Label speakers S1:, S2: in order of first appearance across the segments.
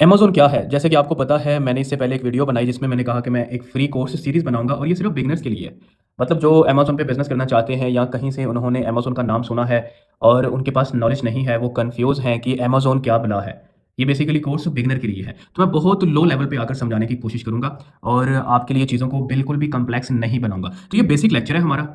S1: Amazon क्या है? जैसे कि आपको पता है मैंने इससे पहले एक वीडियो बनाई जिसमें मैंने कहा कि मैं एक फ्री कोर्स सीरीज़ बनाऊँगा और ये सिर्फ़ बिगिनर्स के लिए है। मतलब जो अमेज़न पे बिज़नेस करना चाहते हैं या कहीं से उन्होंने अमेज़न का नाम सुना है और उनके पास नॉलेज नहीं है, वो कन्फ्यूज़ हैं कि अमेज़न क्या बला है। ये बेसिकली कोर्स बिगिनर के लिए है। तो मैं बहुत लो लेवल पे आकर समझाने की कोशिश करूँगा और आपके लिए चीज़ों को बिल्कुल भी कॉम्प्लेक्स नहीं बनाऊँगा। तो ये बेसिक लेक्चर है हमारा।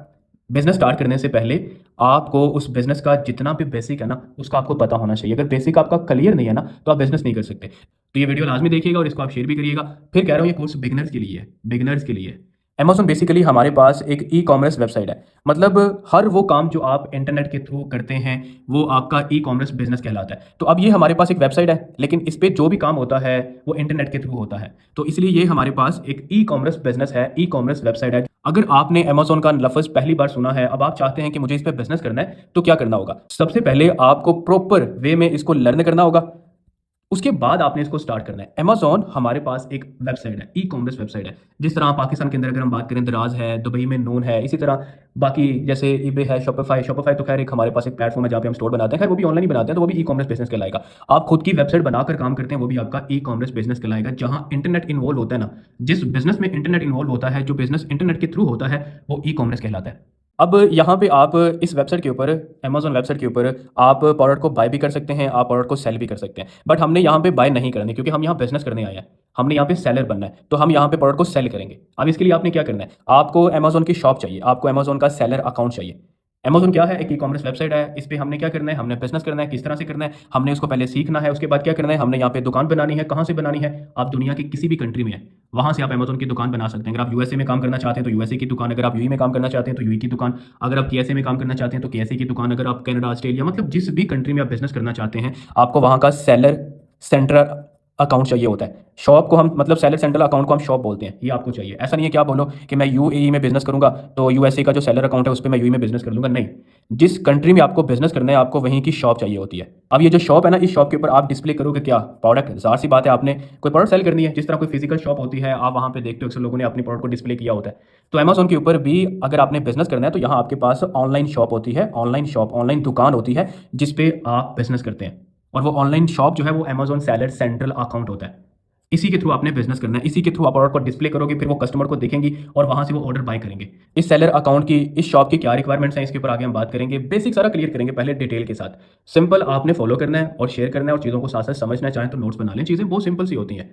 S1: बिज़नेस स्टार्ट करने से पहले आपको उस बिज़नेस का जितना भी बेसिक है ना, उसका आपको पता होना चाहिए। अगर बेसिक आपका क्लियर नहीं है ना, तो आप बिज़नेस नहीं कर सकते। तो ये वीडियो लाज़मी देखिएगा और इसको आप शेयर भी करिएगा। फिर कह रहा हूँ ये कोर्स बिगिनर्स के लिए है, बिगिनर्स के लिए है। अमेज़न बेसिकली हमारे पास एक ई-कॉमर्स वेबसाइट है। मतलब हर वो काम जो आप इंटरनेट के थ्रू करते हैं, वो आपका ई-कॉमर्स बिज़नेस कहलाता है। तो अब ये हमारे पास एक वेबसाइट है, लेकिन इस पे जो भी काम होता है, वो इंटरनेट के थ्रू होता है। तो इसलिए ये हमारे पास एक ई-कॉमर्स बिज़नेस है, ई-कॉमर्स वेबसाइट है। अगर आपने अमेज़न का लफ़्ज़ पहली बार सुना है, अब आप चाहते हैं कि मुझे इस पे बिज़नेस करना है, तो क्या करना होगा? सबसे पहले आपको प्रॉपर वे में इसको लर्न करना होगा। उसके बाद आपने इसको स्टार्ट करना है। अमेज़न हमारे पास एक वेबसाइट है, ई-कॉमर्स वेबसाइट है। जिस तरह पाकिस्तान के अंदर अगर हम बात करें दराज़ है, दुबई में नून है, इसी तरह बाकी जैसे ईबे है, शॉपिफ़ाई शॉपिफ़ाई तो ख़ैर एक हमारे पास एक प्लेटफ़ॉर्म है जहाँ पे हम स्टोर बनाते हैं। ख़ैर वो भी ऑनलाइन ही बनाते हैं, तो वो भी ई-कॉमर्स बिज़नेस कहलाएगा। आप खुद की वेबसाइट बनाकर काम करते हैं, वो भी आपका ई-कॉमर्स बिज़नेस कहलाएगा। जहाँ इंटरनेट इन्वॉल्व होता है ना, जिस बिज़नेस में इंटरनेट इन्वॉल्व होता है, जो बिज़नेस इंटरनेट के थ्रू होता है, वो ई-कॉमर्स कहलाता है। अब यहाँ पे आप इस वेबसाइट के ऊपर अमेज़न वेबसाइट के ऊपर आप प्रोडक्ट को बाय भी कर सकते हैं, आप प्रोडक्ट को सेल भी कर सकते हैं। बट हमने यहाँ पे बाय नहीं करनी क्योंकि हम यहाँ बिज़नेस करने आए हैं। हमने यहाँ पे सेलर बनना है, तो हम यहाँ पे प्रोडक्ट को सेल करेंगे। अब इसके लिए आपने क्या करना है, आपको अमेज़न की शॉप चाहिए, आपको अमेज़न का सेलर अकाउंट चाहिए। अमेज़न क्या है? एक ई-कॉमर्स वेबसाइट है। इस पे हमने क्या करना है, हमने बिज़नेस करना है। किस तरह से करना है, हमने उसको पहले सीखना है। उसके बाद क्या करना है, हमने यहाँ पे दुकान बनानी है। कहाँ से बनानी है? आप दुनिया की किसी भी कंट्री में हैं, वहाँ से आप अमेज़न की दुकान बना सकते हैं। अगर आप यूएसए में काम करना चाहते हैं, तो यूएसए की दुकान, अगर आप यूएई में काम करना चाहते हैं, तो यूएई की दुकान, अगर आप केएसए में काम करना चाहते हैं, तो केएसए की दुकान, अगर आप कनाडा, ऑस्ट्रेलिया मतलब जिस भी कंट्री में आप बिज़नेस करना चाहते हैं, आपको वहाँ का सेलर सेंट्रल अकाउंट चाहिए होता है। शॉप को हम मतलब सेलर सेंट्रल अकाउंट को हम शॉप बोलते हैं, ये आपको चाहिए। ऐसा नहीं है कि आप बोलो कि मैं यूएई में बिज़नेस करूँगा, तो यूएसए का जो सेलर अकाउंट है, उस पे मैं यूएई में बिज़नेस कर लूँगा, नहीं। जिस कंट्री में आपको बिज़नेस करना है, आपको वहीं की शॉप चाहिए होती है। अब ये जो शॉप है ना, इस शॉप के ऊपर आप डिस्प्ले करोगे क्या? प्रोडक्ट। ज़ाहिर-सी बात है, आपने कोई प्रोडक्ट सेल करनी है, जिस तरह कोई फिज़िकल शॉप होती है, आप वहाँ पे देखते हो अक्सर लोगों ने अपने प्रोडक्ट को डिस्प्ले किया होता है। तो अमेज़न के ऊपर भी अगर आपने बिज़नेस करना है, तो यहाँ आपके पास ऑनलाइन शॉप होती है, ऑनलाइन शॉप, ऑनलाइन दुकान होती है, जिस पे आप बिज़नेस करते हैं। और वो ऑनलाइन शॉप जो है, वो अमेज़न सेलर सेंट्रल अकाउंट होता है। इसी के थ्रू आपने बिज़नेस करना है, इसी के थ्रू आप प्रोडक्ट को डिस्प्ले करोगे, फिर वो कस्टमर को देखेंगी और वहाँ से वो ऑर्डर बाय करेंगे। इस सेलर अकाउंट की, इस शॉप की क्या रिक्वायरमेंट्स हैं, इसके ऊपर आगे हम बात करेंगे। बेसिक सारा क्लियर करेंगे पहले डिटेल के साथ। सिंपल आपने फॉलो करना है और शेयर करना है और चीज़ों को साथ-साथ समझना चाहें तो नोट्स बना लें। चीज़ें बहुत सिंपल सी होती हैं।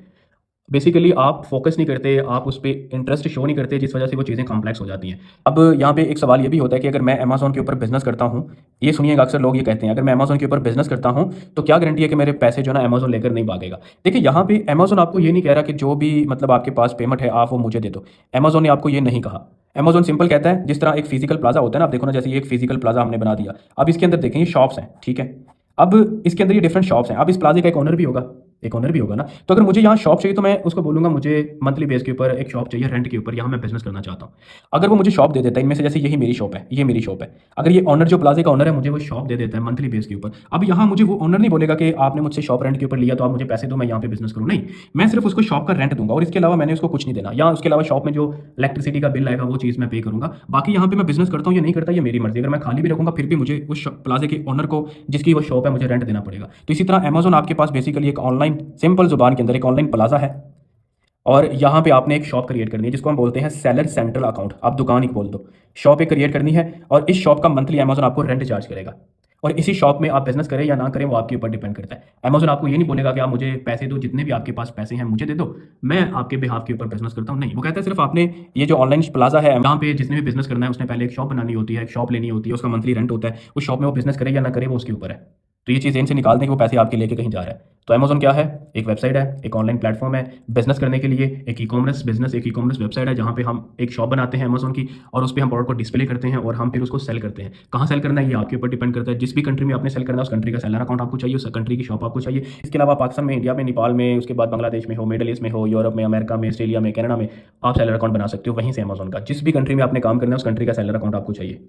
S1: बेसिकली आप फ़ोकस नहीं करते, आप उस पे इंटरेस्ट शो नहीं करते, जिस वजह से वो चीज़ें कॉम्प्लेक्स हो जाती हैं। अब यहाँ पे एक सवाल ये भी होता है कि अगर मैं अमेज़न के ऊपर बिज़नेस करता हूँ, ये सुनिएगा, अक्सर लोग ये कहते हैं, अगर मैं अमेज़न के ऊपर बिज़नेस करता हूँ, तो क्या गारंटी है कि मेरे पैसे जो है ना अमेज़न लेकर नहीं भागेगा? देखिए, यहाँ पे अमेज़न आपको ये नहीं कह रहा कि जो भी मतलब आपके पास पेमेंट है, आप वो मुझे दे दो। अमेज़न ने आपको ये नहीं कहा। अमेज़न सिंपल कहता है, जिस तरह एक फिज़िकल प्लाज़ा होता है ना, आप देखो ना, जैसे ये एक फिज़िकल प्लाज़ा हमने बना दिया। अब इसके अंदर देखें, ये शॉप्स हैं, ठीक है? अब इसके अंदर ये डिफरेंट शॉप्स हैं। अब इस प्लाज़े का एक ओनर भी होगा, एक ओनर भी होगा ना। तो अगर मुझे यहाँ शॉप चाहिए, तो मैं उसको बोलूँगा मुझे मंथली बेस के ऊपर एक शॉप चाहिए रेंट के ऊपर, यहाँ मैं बिज़नेस करना चाहता हूँ। अगर वो मुझे शॉप दे देता है, इनमें से जैसे यही मेरी शॉप है, ये मेरी शॉप है। अगर ये ओनर जो प्लाज़े का ओनर है, मुझे वो शॉप दे देता है मंथली बेस के ऊपर। अब यहाँ मुझे वो ओनर नहीं बोलेगा कि आपने मुझसे शॉप रेंट के ऊपर लिया, तो आप मुझे पैसे दो, मैं यहाँ पे बिज़नेस करूँ। नहीं, मैं सिर्फ़ उसको शॉप का रेंट दूँगा और इसके अलावा मैंने उसको कुछ नहीं देना। या उसके अलावा शॉप में जो इलेक्ट्रिसिटी का बिल आएगा, वो चीज़ मैं पे करूँगा। बाकी यहाँ पे मैं बिज़नेस करता हूँ या नहीं करता, ये मेरी मर्ज़ी। अगर मैं खाली भी रखूँगा, फिर भी मुझे उस प्लाज़े के ओनर को, जिसकी वो शॉप है, मुझे रेंट देना पड़ेगा। तो इसी तरह अमेज़न आपके पास बेसिकली एक ऑनलाइन, सिंपल ज़ुबान के अंदर एक ऑनलाइन प्लाज़ा है और यहाँ पे आपने एक शॉप क्रिएट करनी है, जिसको हम बोलते हैं सेलर सेंट्रल अकाउंट। आप दुकान ही बोल दो, शॉप एक क्रिएट करनी है और इस शॉप का मंथली अमेज़न आपको रेंट चार्ज करेगा। और इसी शॉप में आप बिज़नेस करें या ना करें, वो आपके ऊपर डिपेंड करता है। अमेज़न आपको ये नहीं बोलेगा कि आप मुझे पैसे दो, जितने भी आपके पास पैसे हैं मुझे दे दो, मैं आपके बिहाफ़ के ऊपर बिज़नेस करता हूँ। नहीं, वो कहता है सिर्फ़ आपने ये जो ऑनलाइन प्लाज़ा है, जहाँ पे जिसने भी बिज़नेस करना है, उसने पहले एक शॉप बनानी होती है, एक शॉप लेनी होती है, उसका मंथली रेंट होता है। उस शॉप में वो बिज़नेस करे या ना करे, वो उसके ऊपर है। तो ये चीज़ ज़हन से निकाल दें कि वो पैसे आपके लेके कहीं जा रहा है। तो अमेज़न क्या है? एक वेबसाइट है, एक ऑनलाइन प्लेटफ़ॉर्म है बिज़नेस करने के लिए, एक ई-कॉमर्स बिज़नेस, एक ई-कॉमर्स वेबसाइट है, जहाँ पे हम एक शॉप बनाते हैं अमेज़न की और उस पे हम प्रोडक्ट को डिस्प्ले करते हैं और हम फिर उसको सेल करते हैं। कहाँ सेल करना है, ये आपके ऊपर डिपेंड करता है। जिस भी कंट्री में आपने सेल करना है, उस कंट्री का सेलर अकाउंट आपको चाहिए, उस कंट्री की शॉप आपको चाहिए। इसके अलावा पाकिस्तान में, इंडिया में, नेपाल में, उसके बाद बांग्लादेश में हो, मिडल ईस्ट में हो, यूरोप में, अमेरिका में, ऑस्ट्रेलिया में, कनाडा में, आप सेलर अकाउंट बना सकते हो वहीं से अमेज़न का। जिस भी कंट्री में आपने काम करना है, उस कंट्री का सेलर अकाउंट आपको चाहिए।